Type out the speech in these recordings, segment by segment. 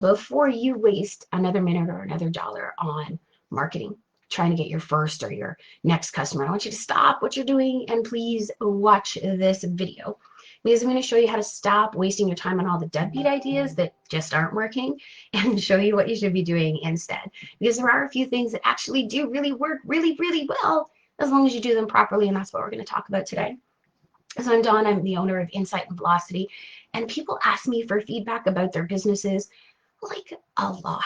before you waste another minute or another dollar on marketing, trying to get your first or your next customer. I want you to stop what you're doing and please watch this video, because I'm going to show you how to stop wasting your time on all the deadbeat ideas that just aren't working and show you what you should be doing instead. Because there are a few things that actually do really work really, really well as long as you do them properly, and that's what we're going to talk about today. So I'm Dawn, I'm the owner of Insight and Velocity, and people ask me for feedback about their businesses like a lot.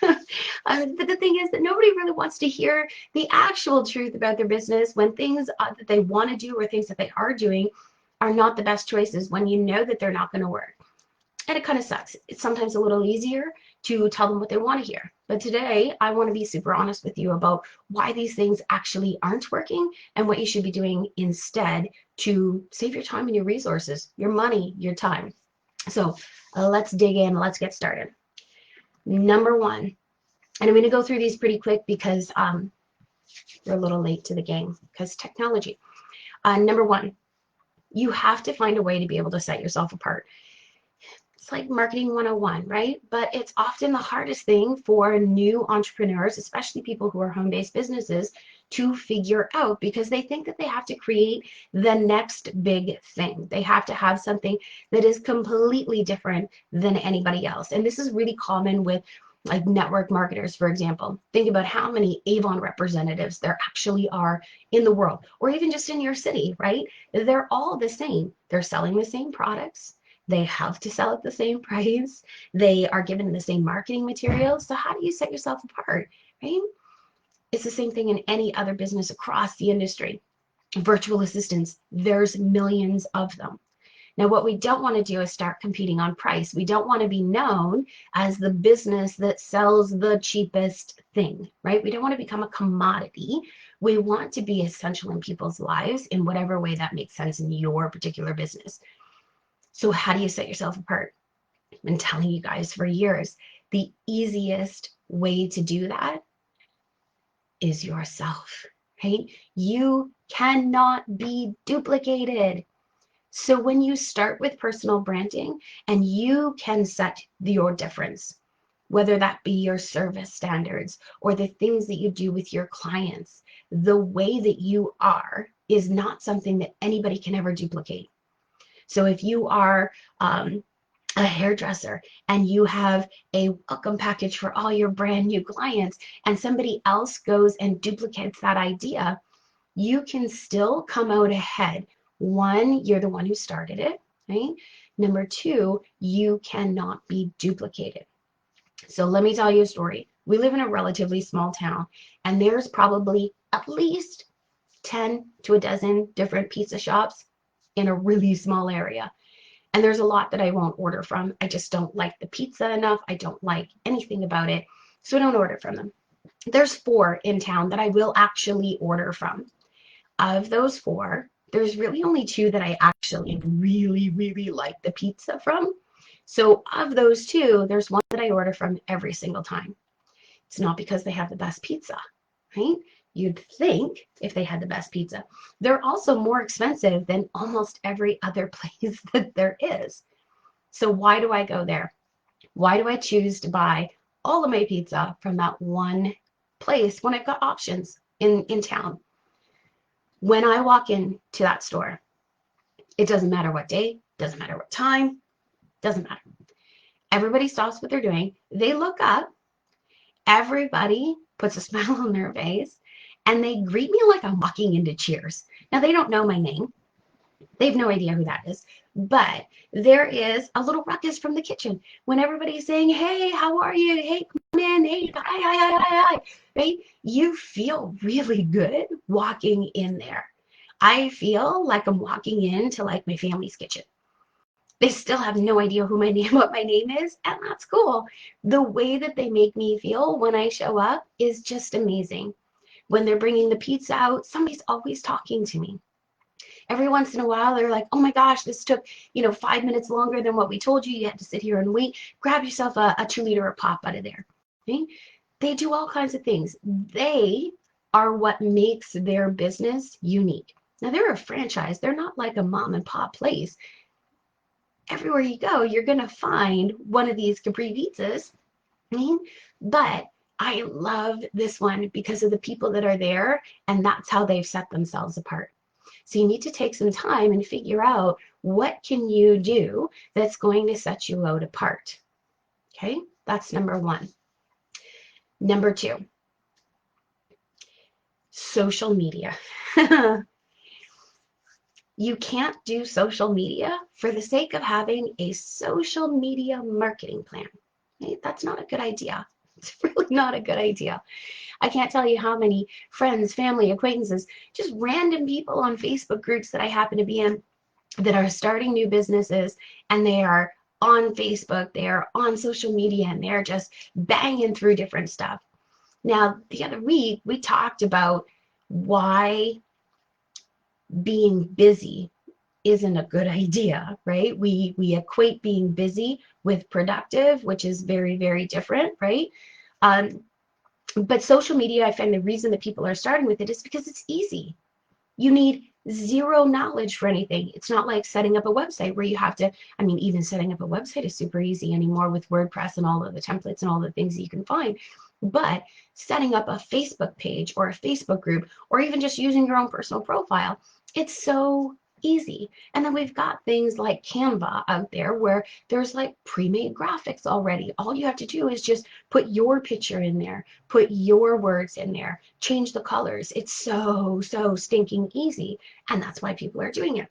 But the thing is that nobody really wants to hear the actual truth about their business when things that they want to do or things that they are doing are not the best choices, when you know that they're not going to work. And it kind of sucks. It's sometimes a little easier to tell them what they want to hear. But today, I want to be super honest with you about why these things actually aren't working and what you should be doing instead to save your time and your resources, your money, your time. So let's dig in. Let's get started. Number one, and I'm going to go through these pretty quick because we're a little late to the game because technology. Number one, you have to find a way to be able to set yourself apart. It's like marketing 101, right? But it's often the hardest thing for new entrepreneurs, especially people who are home-based businesses, to figure out, because they think that they have to create the next big thing. They have to have something that is completely different than anybody else. And this is really common with like network marketers, for example. Think about how many Avon representatives there actually are in the world, or even just in your city, right? They're all the same. They're selling the same products. They have to sell at the same price. They are given the same marketing materials. So how do you set yourself apart, right? It's the same thing in any other business across the industry. Virtual assistants, there's millions of them. Now, what we don't want to do is start competing on price. We don't want to be known as the business that sells the cheapest thing, right? We don't want to become a commodity. We want to be essential in people's lives in whatever way that makes sense in your particular business. So how do you set yourself apart? I've been telling you guys for years, the easiest way to do that is yourself, right? You cannot be duplicated. So when you start with personal branding and you can set your difference, whether that be your service standards or the things that you do with your clients, the way that you are is not something that anybody can ever duplicate. So if you are a hairdresser and you have a welcome package for all your brand new clients and somebody else goes and duplicates that idea, you can still come out ahead. One, you're the one who started it, right? Number two, you cannot be duplicated. So let me tell you a story. We live in a relatively small town, and there's probably at least 10 to a dozen different pizza shops in a really small area. And there's a lot that I won't order from. I just don't like the pizza enough. I don't like anything about it. So I don't order from them. There's 4 in town that I will actually order from. Of those 4, there's really only 2 that I actually really, really like the pizza from. So of those 2, there's one that I order from every single time. It's not because they have the best pizza, right? You'd think if they had the best pizza. They're also more expensive than almost every other place that there is. So why do I go there? Why do I choose to buy all of my pizza from that one place when I've got options in town? When I walk into that store, it doesn't matter what day, doesn't matter what time, doesn't matter. Everybody stops what they're doing. They look up. Everybody puts a smile on their face and they greet me like I'm walking into Cheers. Now, they don't know my name. They have no idea who that is. But there is a little ruckus from the kitchen when everybody's saying, hey, how are you? Hey, come on in. Hey, hi. Right? You feel really good walking in there. I feel like I'm walking into like my family's kitchen. They still have no idea what my name is, and that's cool. The way that they make me feel when I show up is just amazing. When they're bringing the pizza out, somebody's always talking to me. Every once in a while, they're like, oh my gosh, this took, 5 minutes longer than what we told you. You had to sit here and wait. Grab yourself a 2-liter of pop out of there. Okay? They do all kinds of things. They are what makes their business unique. Now, they're a franchise. They're not like a mom and pop place. everywhere you go, you're going to find one of these Capri pizzas. But I love this one because of the people that are there, and that's how they've set themselves apart. So you need to take some time and figure out what can you do that's going to set you out apart. Okay, that's number one. Number two, social media. You can't do social media for the sake of having a social media marketing plan. Okay? That's not a good idea. It's really not a good idea. I can't tell you how many friends, family, acquaintances, just random people on Facebook groups that I happen to be in that are starting new businesses, and they are on Facebook, they are on social media, and they're just banging through different stuff. Now, the other week, we talked about why being busy isn't a good idea, right? We equate being busy with productive, which is very, very different, right? But social media, I find the reason that people are starting with it is because it's easy. You need zero knowledge for anything. It's not like setting up a website where you have to, I mean, even setting up a website is super easy anymore with WordPress and all of the templates and all the things that you can find. But setting up a Facebook page or a Facebook group, or even just using your own personal profile, it's so easy. And then we've got things like Canva out there where there's like pre-made graphics already. All you have to do is just put your picture in there, put your words in there, change the colors. It's so stinking easy. And that's why people are doing it.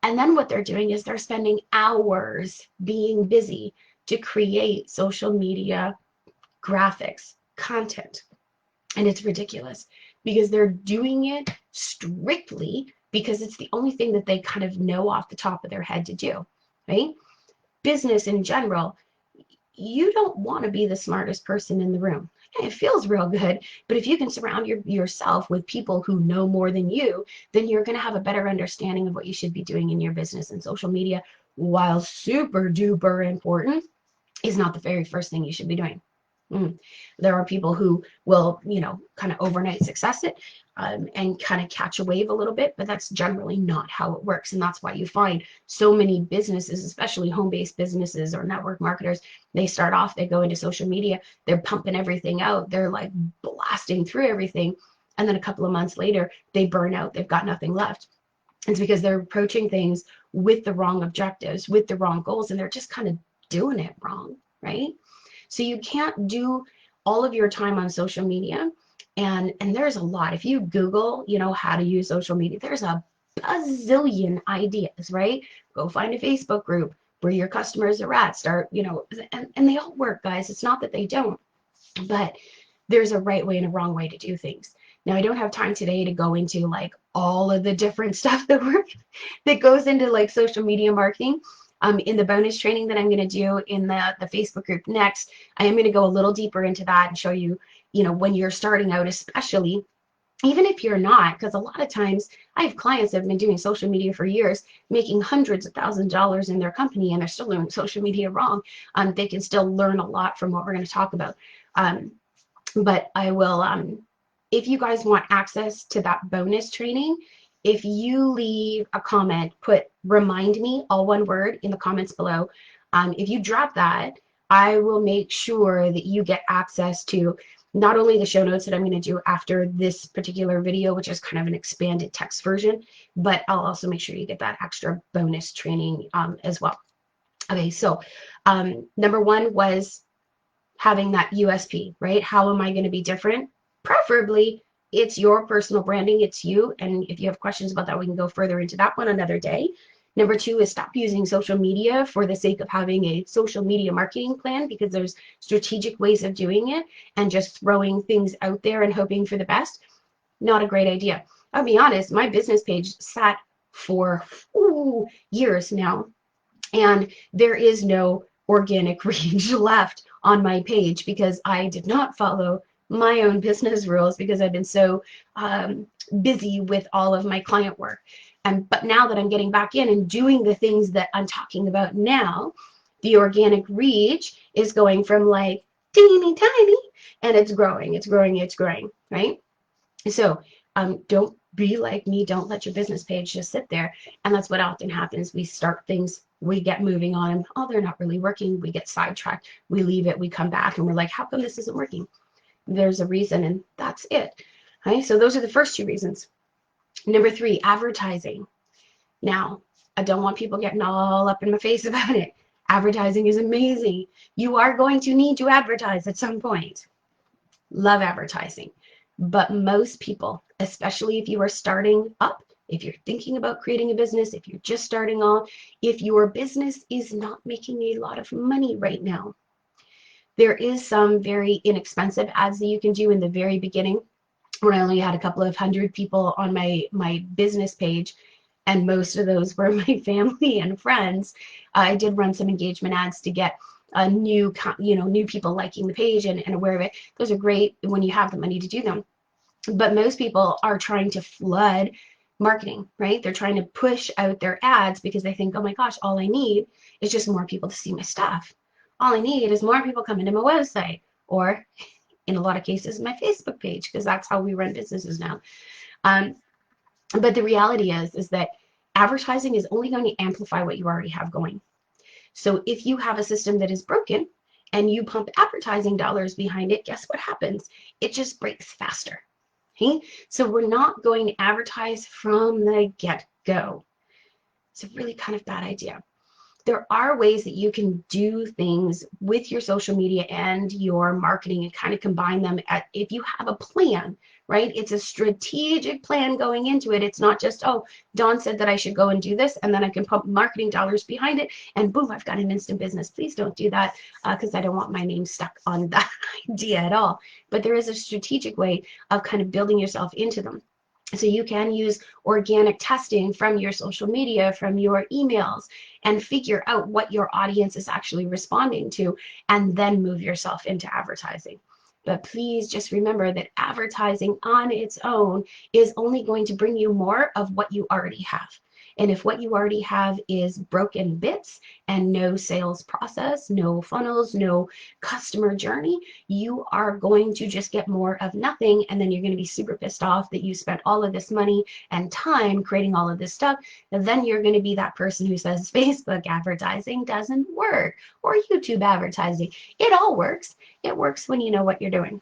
And then what they're doing is they're spending hours being busy to create social media graphics, content. And it's ridiculous because they're doing it strictly because it's the only thing that they kind of know off the top of their head to do, right? Business in general, you don't want to be the smartest person in the room. It feels real good, but if you can surround yourself with people who know more than you, then you're going to have a better understanding of what you should be doing in your business. And social media, while super duper important, is not the very first thing you should be doing. There are people who will, kind of overnight success it and kind of catch a wave a little bit, but that's generally not how it works. And that's why you find so many businesses, especially home-based businesses or network marketers, they start off, they go into social media, they're pumping everything out, they're like blasting through everything. And then a couple of months later, they burn out, they've got nothing left. It's because they're approaching things with the wrong objectives, with the wrong goals, and they're just kind of doing it wrong, right? So you can't do all of your time on social media. And there's a lot. If you Google, how to use social media, there's a bazillion ideas, right? Go find a Facebook group where your customers are at. Start, and they all work, guys. It's not that they don't, but there's a right way and a wrong way to do things. Now, I don't have time today to go into like all of the different stuff that goes into like social media marketing. In the bonus training that I'm going to do in the Facebook group next, I am going to go a little deeper into that and show you, when you're starting out, especially, even if you're not, because a lot of times I have clients that have been doing social media for years, making hundreds of thousands of dollars in their company, and they're still doing social media wrong. They can still learn a lot from what we're going to talk about. But I will, if you guys want access to that bonus training, if you leave a comment, put remind me, all one word, in the comments below. If you drop that, I will make sure that you get access to not only the show notes that I'm going to do after this particular video, which is kind of an expanded text version, but I'll also make sure you get that extra bonus training as well. Okay, so number one was having that USP, right? How am I going to be different? Preferably, it's your personal branding, it's you. And if you have questions about that, we can go further into that one another day. Number two is stop using social media for the sake of having a social media marketing plan, because there's strategic ways of doing it, and just throwing things out there and hoping for the best. Not a great idea. I'll be honest, my business page sat for years now, and there is no organic reach left on my page because I did not follow my own business rules because I've been so busy with all of my client work. But now that I'm getting back in and doing the things that I'm talking about now, the organic reach is going from like teeny tiny, and it's growing, right? So don't be like me. Don't let your business page just sit there. And that's what often happens. We start things we get moving on them. Oh, they're not really working. We get sidetracked. We leave it. We come back and we're like, how come this isn't working? There's a reason, and that's it. Okay, so those are the first two reasons. Number three, advertising. Now, I don't want people getting all up in my face about it. Advertising is amazing. You are going to need to advertise at some point. Love advertising. But most people, especially if you are starting up, if you're thinking about creating a business, if you're just starting off, if your business is not making a lot of money right now, there is some very inexpensive ads that you can do in the very beginning when I only had a couple of hundred people on my business page, and most of those were my family and friends. I did run some engagement ads to get a new people liking the page and aware of it. Those are great when you have the money to do them. But most people are trying to flood marketing, right? They're trying to push out their ads because they think, oh my gosh, all I need is just more people to see my stuff. All I need is more people coming to my website, or in a lot of cases, my Facebook page, because that's how we run businesses now. But the reality is that advertising is only going to amplify what you already have going. So if you have a system that is broken and you pump advertising dollars behind it, guess what happens? It just breaks faster. Okay? So we're not going to advertise from the get-go. It's a really kind of bad idea. There are ways that you can do things with your social media and your marketing and kind of combine them if you have a plan, right? It's a strategic plan going into it. It's not just, oh, Dawn said that I should go and do this, and then I can pump marketing dollars behind it, and boom, I've got an instant business. Please don't do that, because I don't want my name stuck on that idea at all. But there is a strategic way of kind of building yourself into them. So you can use organic testing from your social media, from your emails, and figure out what your audience is actually responding to, and then move yourself into advertising. But please just remember that advertising on its own is only going to bring you more of what you already have. And if what you already have is broken bits and no sales process, no funnels, no customer journey, you are going to just get more of nothing. And then you're going to be super pissed off that you spent all of this money and time creating all of this stuff. And then you're going to be that person who says Facebook advertising doesn't work, or YouTube advertising. It all works. It works when you know what you're doing.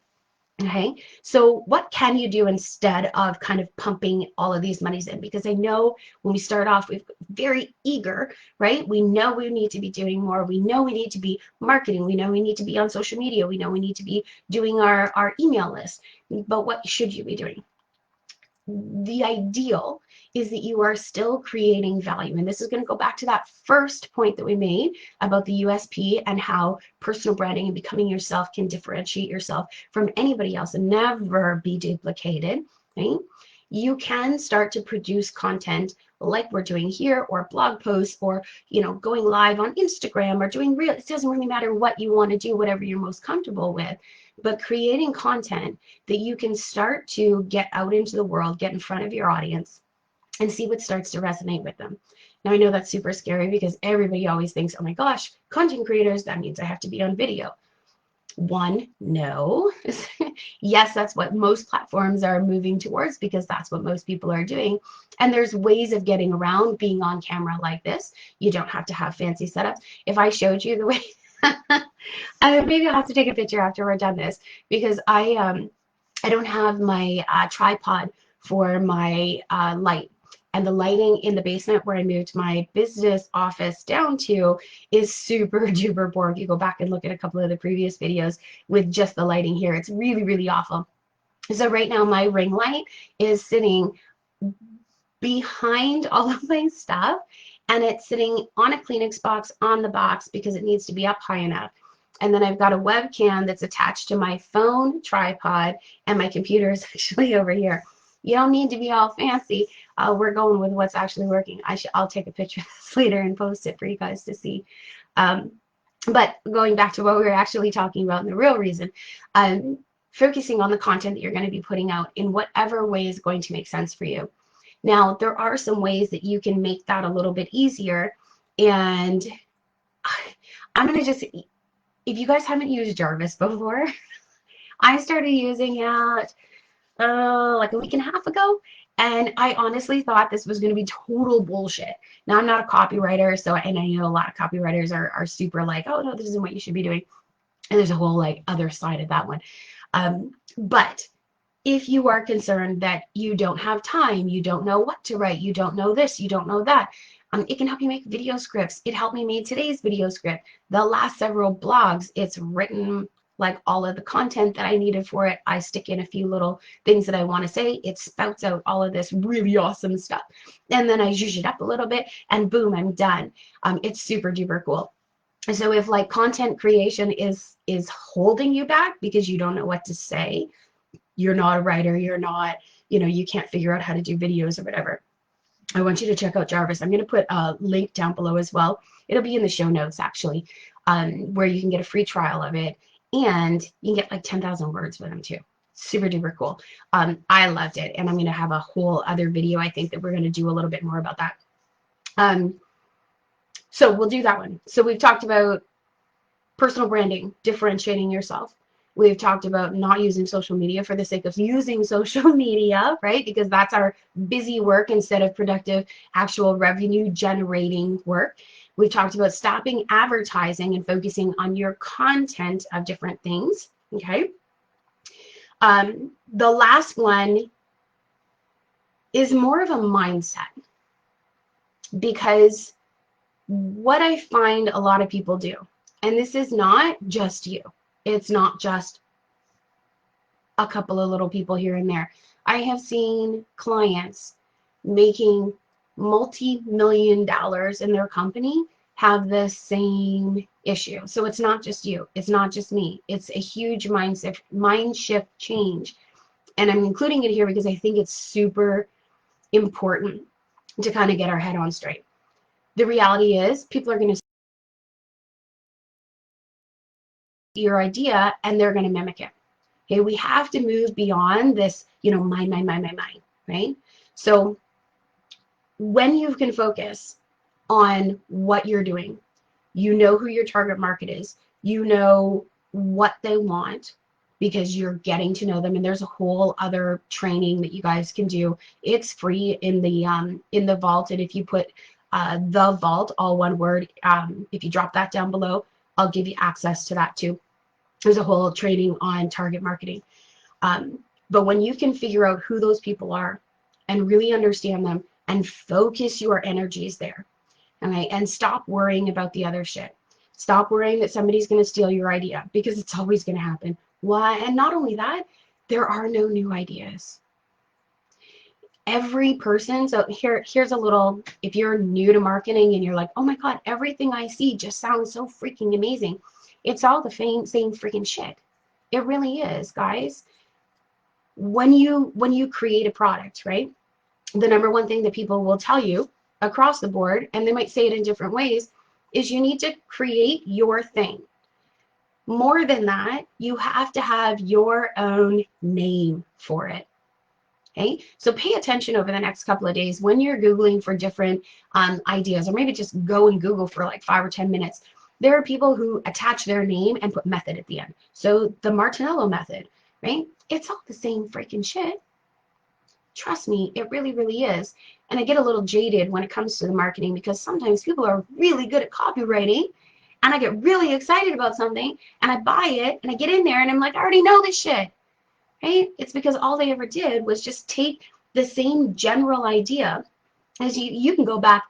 Okay, so what can you do instead of kind of pumping all of these monies in? Because I know when we start off, we're very eager, right? We know we need to be doing more. We know we need to be marketing. We know we need to be on social media. We know we need to be doing our email list. But what should you be doing? The ideal is that you are still creating value. And this is going to go back to that first point that we made about the USP and how personal branding and becoming yourself can differentiate yourself from anybody else and never be duplicated. Right? You can start to produce content like we're doing here, or blog posts, or going live on Instagram, or doing real. It doesn't really matter what you want to do, whatever you're most comfortable with, but creating content that you can start to get out into the world, get in front of your audience, and see what starts to resonate with them. Now, I know that's super scary because everybody always thinks, oh my gosh, content creators, that means I have to be on video. One, no. Yes, that's what most platforms are moving towards because that's what most people are doing. And there's ways of getting around being on camera like this. You don't have to have fancy setups. If I showed you the way, maybe I'll have to take a picture after we're done this, because I don't have my tripod for my light. And the lighting in the basement where I moved my business office down to is super duper poor. If you go back and look at a couple of the previous videos with just the lighting here, it's really, really awful. So right now my ring light is sitting behind all of my stuff, and it's sitting on a Kleenex box on the box because it needs to be up high enough. And then I've got a webcam that's attached to my phone tripod, and my computer is actually over here. You don't need to be all fancy. We're going with what's actually working. I'll take a picture of this later and post it for you guys to see. But going back to what we were actually talking about and the real reason, focusing on the content that you're going to be putting out in whatever way is going to make sense for you. Now, there are some ways that you can make that a little bit easier. And I'm going to just, if you guys haven't used Jarvis before, I started using it like a week and a half ago, And I honestly thought this was going to be total bullshit. Now, I'm not a copywriter, so, and I know a lot of copywriters are super like, oh, no, this isn't what you should be doing. And there's a whole like other side of that one. But if you are concerned that you don't have time, you don't know what to write, you don't know this, you don't know that, it can help you make video scripts. It helped me make today's video script. The last several blogs, it's written like all of the content that I needed for it. I stick in a few little things that I want to say. It spouts out all of this really awesome stuff. And then I zhuzh it up a little bit and boom, I'm done. It's super duper cool. So if like content creation is holding you back because you don't know what to say, you're not a writer, you're not, you can't figure out how to do videos or whatever, I want you to check out Jarvis. I'm going to put a link down below as well. It'll be in the show notes actually, where you can get a free trial of it, and you can get like 10,000 words with them too. Super duper cool. I loved it, and I'm going to have a whole other video, I think, that we're going to do a little bit more about that. So we'll do that one. So we've talked about personal branding, differentiating yourself. We've talked about not using social media for the sake of using social media, right? Because that's our busy work instead of productive, actual revenue generating work. We've talked about stopping advertising and focusing on your content of different things, okay? The last one is more of a mindset, because what I find a lot of people do, and this is not just you, it's not just a couple of little people here and there. I have seen clients making multi-million dollars in their company have the same issue. So it's not just you, it's not just me. It's a huge mind shift change. And I'm including it here because I think it's super important to kind of get our head on straight. The reality is people are going to see your idea and they're going to mimic it. Okay, we have to move beyond this, mine, right? So when you can focus on what you're doing, you know who your target market is, you know what they want, because you're getting to know them. And there's a whole other training that you guys can do. It's free in the vault. And if you put the vault, all one word, if you drop that down below, I'll give you access to that too. There's a whole training on target marketing. But when you can figure out who those people are and really understand them and focus your energies there, okay, and stop worrying about the other shit. Stop worrying that somebody's going to steal your idea, because it's always going to happen. Why? And not only that, there are no new ideas. Every person, so here's a little, if you're new to marketing and you're like, oh my God, everything I see just sounds so freaking amazing. It's all the same freaking shit. It really is, guys. When you create a product, right? The number one thing that people will tell you across the board, and they might say it in different ways, is you need to create your thing. More than that, you have to have your own name for it. Okay, so pay attention over the next couple of days when you're Googling for different ideas, or maybe just go and Google for like 5 or 10 minutes. There are people who attach their name and put method at the end. So the Martinello method, right? It's all the same freaking shit. Trust me, it really, really is. And I get a little jaded when it comes to the marketing, because sometimes people are really good at copywriting and I get really excited about something and I buy it and I get in there and I'm like, I already know this shit, right? It's because all they ever did was just take the same general idea. As you can go back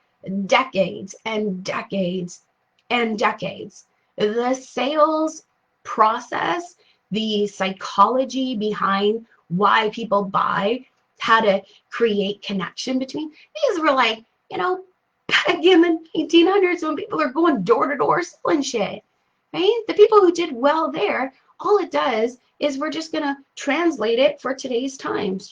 decades and decades and decades. The sales process, the psychology behind why people buy, how to create connection between, these were like, back in the 1800s when people are going door to door selling shit, right? The people who did well there, all it does is we're just going to translate it for today's times,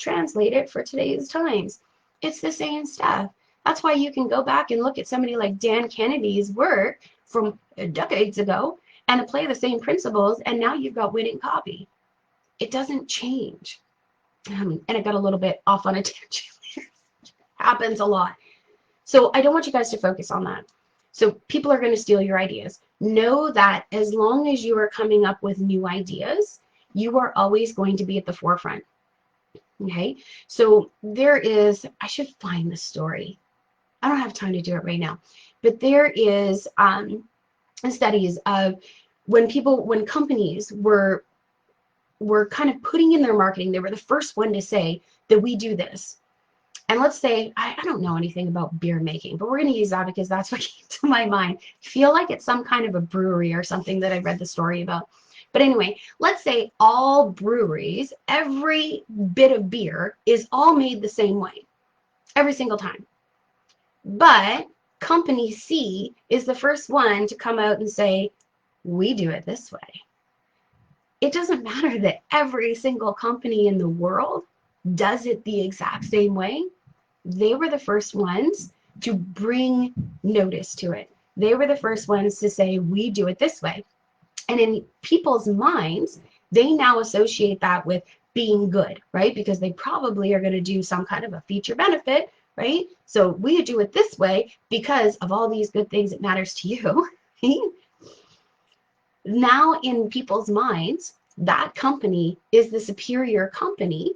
It's the same stuff. That's why you can go back and look at somebody like Dan Kennedy's work from decades ago and apply the same principles, and now you've got winning copy. It doesn't change. And I got a little bit off on a tangent. Happens a lot. So I don't want you guys to focus on that. So people are going to steal your ideas. Know that as long as you are coming up with new ideas, you are always going to be at the forefront. Okay, so there is, I should find the story. I don't have time to do it right now, but there is studies of when companies were kind of putting in their marketing, they were the first one to say that we do this. And let's say, I don't know anything about beer making, but we're going to use that because that's what came to my mind. I feel like it's some kind of a brewery or something that I read the story about. But anyway, let's say all breweries, every bit of beer is all made the same way, every single time. But company C is the first one to come out and say, we do it this way. It doesn't matter that every single company in the world does it the exact same way. They were the first ones to bring notice to it. They were the first ones to say, we do it this way. And in people's minds, they now associate that with being good, right? Because they probably are going to do some kind of a feature benefit, right? So we do it this way because of all these good things it matters to you. Now in people's minds, that company is the superior company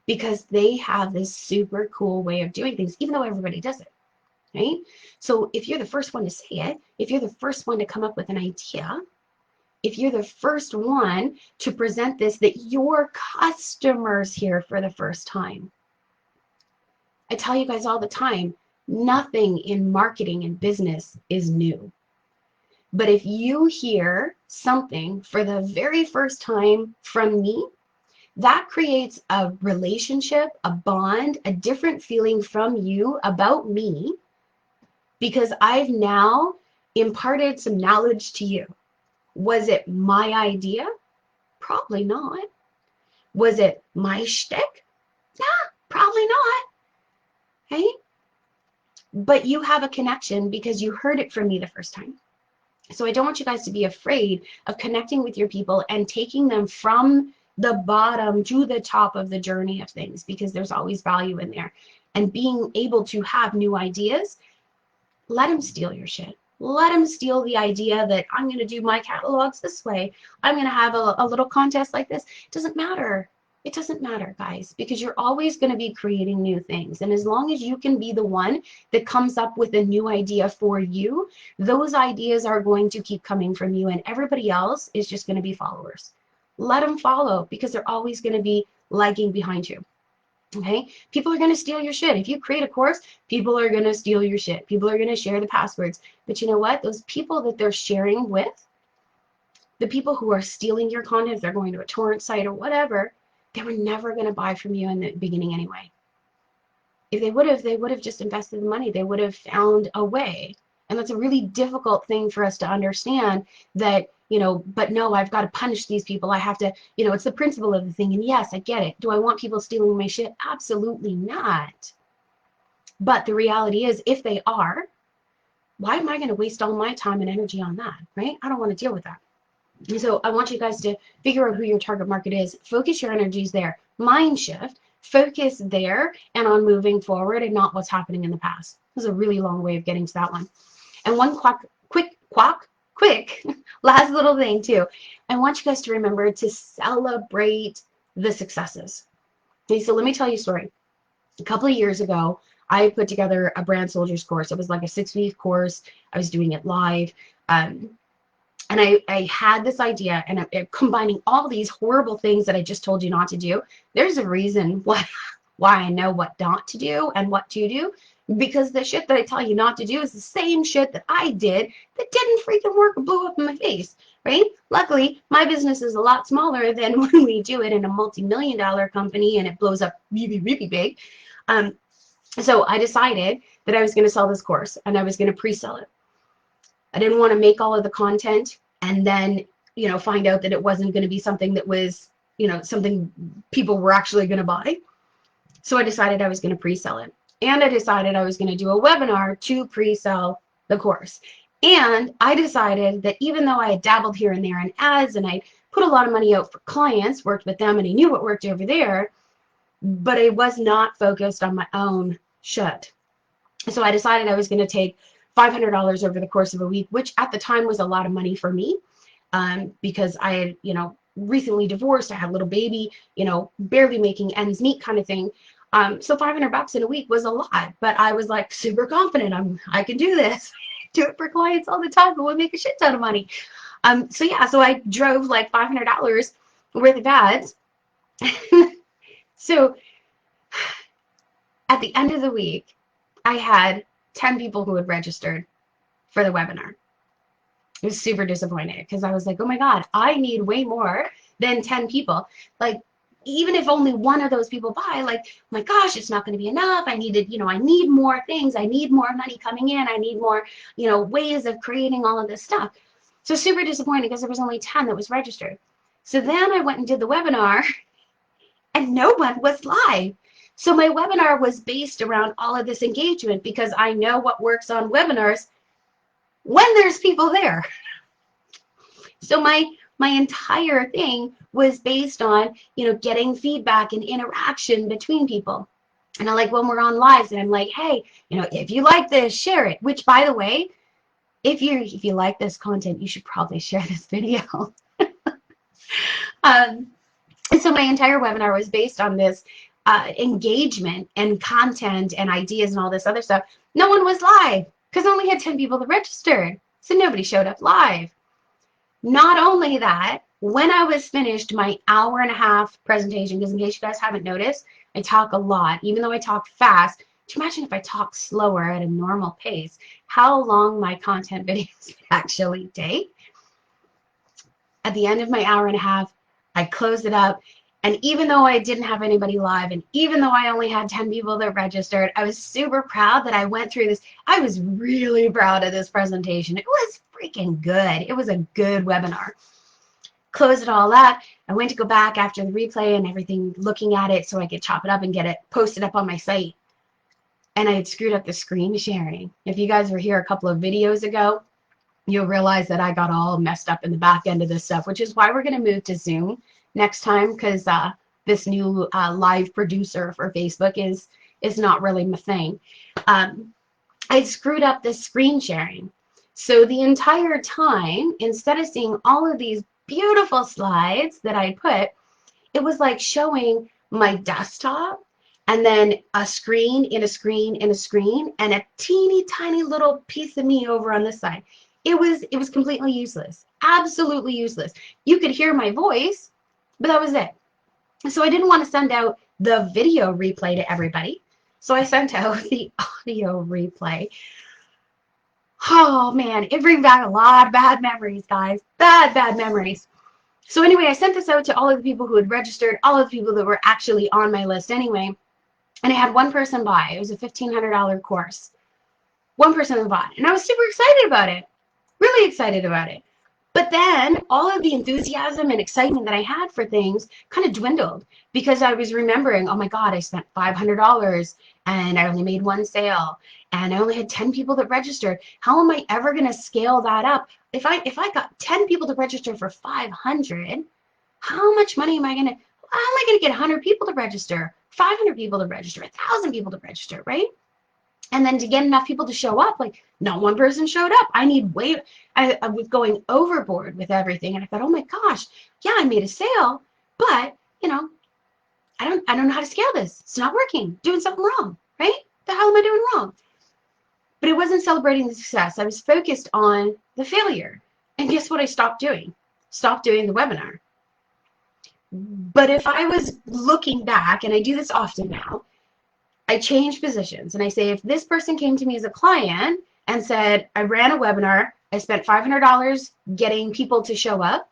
because they have this super cool way of doing things, even though everybody does it, right? So if you're the first one to say it, if you're the first one to come up with an idea, if you're the first one to present this that your customers hear for the first time, I tell you guys all the time, nothing in marketing and business is new. But if you hear something for the very first time from me, that creates a relationship, a bond, a different feeling from you about me because I've now imparted some knowledge to you. Was it my idea? Probably not. Was it my shtick? Nah, probably not. Okay? But you have a connection because you heard it from me the first time. So I don't want you guys to be afraid of connecting with your people and taking them from the bottom to the top of the journey of things because there's always value in there. And being able to have new ideas, let them steal your shit. Let them steal the idea that I'm going to do my catalogs this way. I'm going to have a little contest like this. It doesn't matter. It doesn't matter, guys, because you're always going to be creating new things. And as long as you can be the one that comes up with a new idea for you, those ideas are going to keep coming from you, and everybody else is just going to be followers. Let them follow because they're always going to be lagging behind you. Okay, people are going to steal your shit. If you create a course, people are going to steal your shit. People are going to share the passwords. But you know what? Those people that they're sharing with, the people who are stealing your content, if they're going to a torrent site or whatever, they were never going to buy from you in the beginning anyway. If they would have just invested the money. They would have found a way. And that's a really difficult thing for us to understand that, but no, I've got to punish these people. I have to, it's the principle of the thing. And yes, I get it. Do I want people stealing my shit? Absolutely not. But the reality is, if they are, why am I going to waste all my time and energy on that, right? I don't want to deal with that. And so I want you guys to figure out who your target market is. Focus your energies there. Mind shift. Focus there and on moving forward and not what's happening in the past. This is a really long way of getting to that one. And one quick last little thing too. I want you guys to remember to celebrate the successes. Okay, so let me tell you a story. A couple of years ago, I put together a brand soldiers course. It was like a 6-week course. I was doing it live. And I had this idea, and combining all these horrible things that I just told you not to do. There's a reason why I know what not to do and what to do, because the shit that I tell you not to do is the same shit that I did that didn't freaking work and blew up in my face, right? Luckily, my business is a lot smaller than when we do it in a multi-million-dollar company and it blows up really, really big. So I decided that I was going to sell this course and I was going to pre-sell it. I didn't want to make all of the content and then, find out that it wasn't going to be something that was, something people were actually going to buy. So I decided I was going to pre-sell it. And I decided I was going to do a webinar to pre-sell the course. And I decided that even though I had dabbled here and there in ads and I put a lot of money out for clients, worked with them, and I knew what worked over there, but I was not focused on my own shit. So I decided I was going to take $500 over the course of a week, which at the time was a lot of money for me, because I had, recently divorced. I had a little baby, you know, barely making ends meet kind of thing. So $500 in a week was a lot, but I was like super confident. I can do this. Do it for clients all the time. It would make a shit ton of money. So yeah, so I drove like $500 worth of ads. So at the end of the week, I had 10 people who had registered for the webinar. I was super disappointed because I was like, oh my God, I need way more than 10 people. Like, even if only one of those people buy, like, oh my gosh, it's not going to be enough. I needed, you know, I need more things. I need more money coming in. I need more, you know, ways of creating all of this stuff. So super disappointed because there was only 10 that was registered. So then I went and did the webinar and no one was live. So my webinar was based around all of this engagement because I know what works on webinars when there's people there. So my entire thing was based on, you know, getting feedback and interaction between people. And I like when we're on lives and I'm like, hey, you know, if you like this, share it. Which, by the way, if you like this content, you should probably share this video. So my entire webinar was based on this engagement and content and ideas and all this other stuff. No one was live because I only had 10 people that registered. So nobody showed up live. Not only that, when I was finished my hour-and-a-half presentation, because in case you guys haven't noticed, I talk a lot, even though I talk fast. Can you imagine if I talk slower at a normal pace, how long my content videos actually take? At the end of my hour-and-a-half, I closed it up. And even though I didn't have anybody live, and even though I only had 10 people that registered, I was super proud that I went through this. I was really proud of this presentation. It was freaking good. It was a good webinar. Close it all up. I went to go back after the replay and everything, looking at it so I could chop it up and get it posted up on my site. And I had screwed up the screen sharing. If you guys were here a couple of videos ago, you'll realize that I got all messed up in the back end of this stuff, which is why we're going to move to Zoom next time, because this new live producer for Facebook is not really my thing. I screwed up the screen sharing. So the entire time, instead of seeing all of these beautiful slides that I put, it was like showing my desktop and then a screen in a screen in a screen and a teeny tiny little piece of me over on this side. It was completely useless, absolutely useless. You could hear my voice, but that was it. So I didn't want to send out the video replay to everybody. So I sent out the audio replay. Oh man, it brings back a lot of bad memories, guys. Bad memories. So anyway, I sent this out to all of the people who had registered, all of the people that were actually on my list anyway. And I had one person buy. It was a $1,500 course. One person bought. And I was super excited about it. Really excited about it. But then all of the enthusiasm and excitement that I had for things kind of dwindled because I was remembering, oh my God, I spent $500 and I only made one sale and I only had 10 people that registered. How am I ever going to scale that up? If I got 10 people to register for 500, how much money am I going to, how am I going to get 100 people to register, 500 people to register, 1,000 people to register, right? And then to get enough people to show up, like not one person showed up. I was going overboard with everything. And I thought, oh my gosh, yeah, I made a sale, but you know, I don't know how to scale this. It's not working, doing something wrong, right? The hell am I doing wrong? But it wasn't celebrating the success. I was focused on the failure. And guess what I stopped doing? Stopped doing the webinar. But if I was looking back, and I do this often now, I change positions and I say, if this person came to me as a client and said, I ran a webinar, I spent $500 getting people to show up,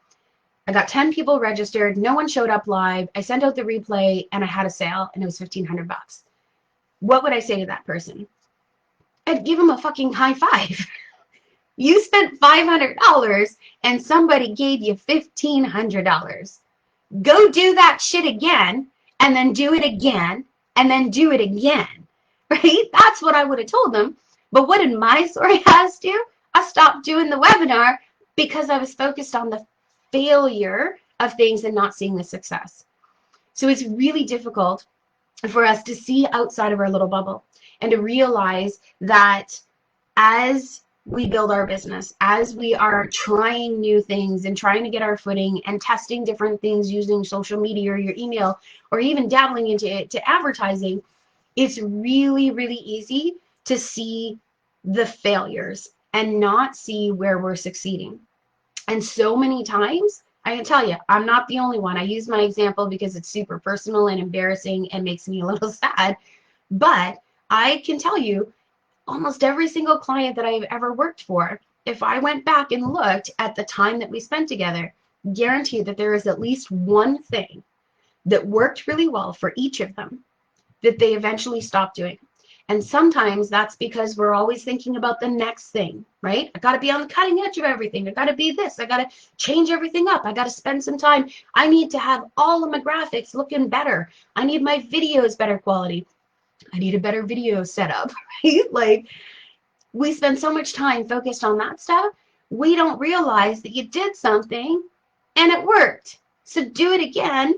I got 10 people registered, no one showed up live, I sent out the replay and I had a sale and it was $1,500. What would I say to that person? I'd give them a fucking high five. You spent $500 and somebody gave you $1,500. Go do that shit again and then do it again and then do it again, right? That's what I would have told them. But what did my story has do? I stopped doing the webinar because I was focused on the failure of things and not seeing the success. So it's really difficult for us to see outside of our little bubble and to realize that as we build our business, as we are trying new things and trying to get our footing and testing different things using social media or your email, or even dabbling into advertising, it's really, really easy to see the failures and not see where we're succeeding. And so many times, I can tell you, I'm not the only one. I use my example because it's super personal and embarrassing and makes me a little sad. But I can tell you, almost every single client that I've ever worked for, if I went back and looked at the time that we spent together, guaranteed that there is at least one thing that worked really well for each of them that they eventually stopped doing. And sometimes that's because we're always thinking about the next thing, right? I got to be on the cutting edge of everything. I got to be this. I got to change everything up. I got to spend some time. I need to have all of my graphics looking better. I need my videos better quality. I need a better video setup, right? Like, we spend so much time focused on that stuff, we don't realize that you did something and it worked. So do it again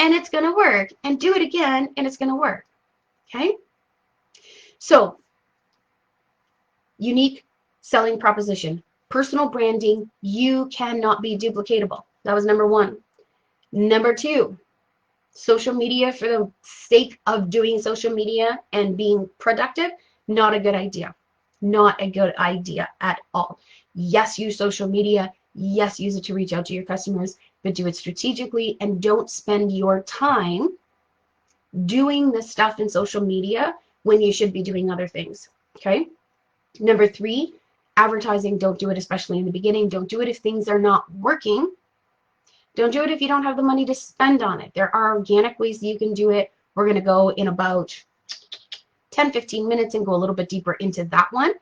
and it's going to work, and do it again and it's going to work. Okay? So, unique selling proposition, personal branding, you cannot be duplicatable. That was number one. Number two, social media for the sake of doing social media and being productive, not a good idea. Not a good idea at all. Yes, use social media. Yes, use it to reach out to your customers, but do it strategically and don't spend your time doing the stuff in social media when you should be doing other things. Okay? Number three, advertising. Don't do it, especially in the beginning. Don't do it if things are not working. Don't do it if you don't have the money to spend on it. There are organic ways that you can do it. We're going to go in about 10-15 minutes and go a little bit deeper into that one.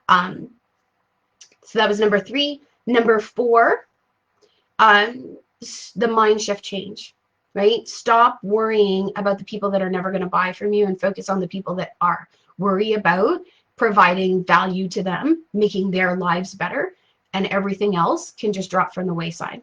So that was number three. Number four, the mind shift change, right? Stop worrying about the people that are never going to buy from you and focus on the people that are. Worry about providing value to them, making their lives better, and everything else can just drop from the wayside.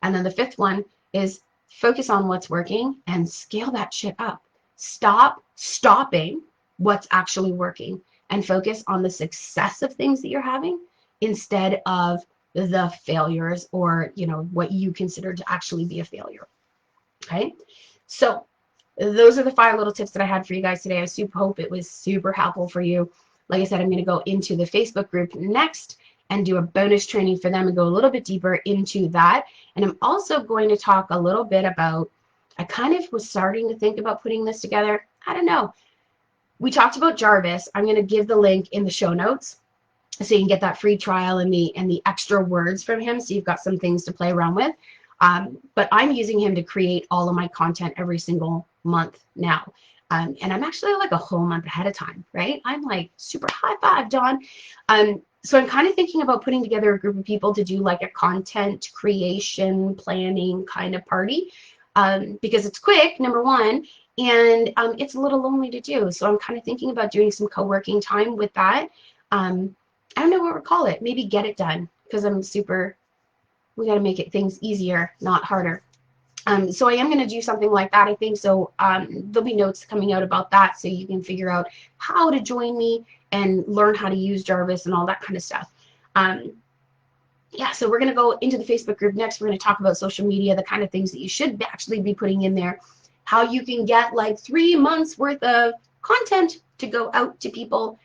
And then the fifth one is focus on what's working and scale that shit up. Stop stopping what's actually working and focus on the success of things that you're having instead of the failures, or, you know, what you consider to actually be a failure. Okay? So those are the 5 little tips that I had for you guys today. I hope it was super helpful for you. Like I said, I'm going to go into the Facebook group next and do a bonus training for them and go a little bit deeper into that. And I'm also going to talk a little bit about, I kind of was starting to think about putting this together. I don't know. We talked about Jarvis. I'm going to give the link in the show notes so you can get that free trial and the extra words from him, so you've got some things to play around with. But I'm using him to create all of my content every single month now. And I'm actually like a whole month ahead of time, right? I'm like super high five, Dawn. So I'm kind of thinking about putting together a group of people to do like a content creation planning kind of party, because it's quick, number one, and it's a little lonely to do. So I'm kind of thinking about doing some co-working time with that. I don't know what we'll call it. Maybe Get It Done, because we got to make things easier, not harder. So I am going to do something like that, I think. So there'll be notes coming out about that, so you can figure out how to join me and learn how to use Jarvis and all that kind of stuff. Yeah, so we're going to go into the Facebook group next. We're going to talk about social media, the kind of things that you should actually be putting in there, how you can get like 3 months worth of content to go out to people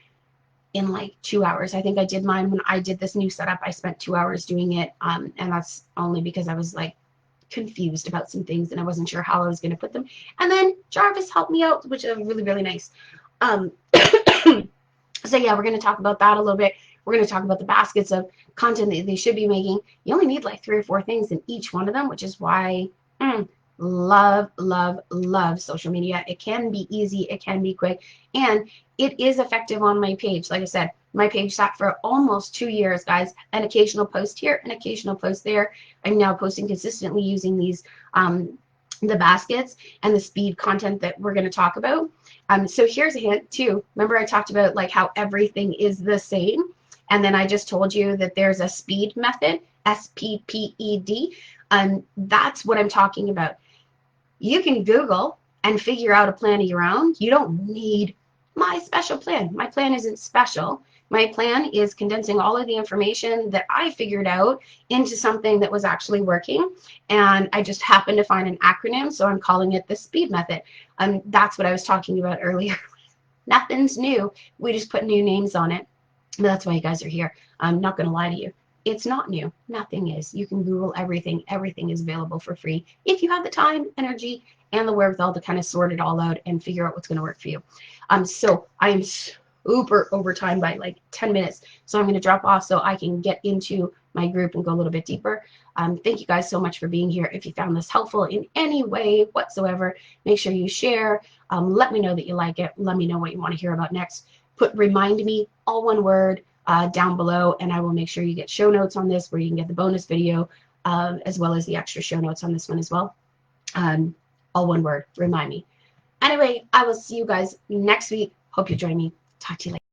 in like 2 hours. I think I did mine when I did this new setup. I spent 2 hours doing it, and that's only because I was like confused about some things and I wasn't sure how I was going to put them. And then Jarvis helped me out, which is really, really nice. So yeah, we're going to talk about that a little bit. We're going to talk about the baskets of content that they should be making. You only need like 3 or 4 things in each one of them, which is why love, love, love social media. It can be easy, it can be quick, and it is effective on my page. Like I said, my page sat for almost 2 years, guys. An occasional post here, an occasional post there. I'm now posting consistently using these the baskets and the speed content that we're going to talk about. So here's a hint too. Remember I talked about like how everything is the same, and then I just told you that there's a speed method, SPPED. That's what I'm talking about. You can Google and figure out a plan of your own. You don't need my special plan. My plan isn't special. My plan is condensing all of the information that I figured out into something that was actually working. And I just happened to find an acronym, so I'm calling it the SPEED method. That's what I was talking about earlier. Nothing's new. We just put new names on it. But that's why you guys are here. I'm not going to lie to you. It's not new. Nothing is. You can Google everything. Everything is available for free if you have the time, energy, and the wherewithal to kind of sort it all out and figure out what's going to work for you. So I am super over time by like 10 minutes. So I'm going to drop off so I can get into my group and go a little bit deeper. Thank you guys so much for being here. If you found this helpful in any way whatsoever, make sure you share. Let me know that you like it. Let me know what you want to hear about next. Remind me, all one word, down below, and I will make sure you get show notes on this where you can get the bonus video as well as the extra show notes on this one as well. All one word, remind me. Anyway, I will see you guys next week. Hope you join me. Talk to you later.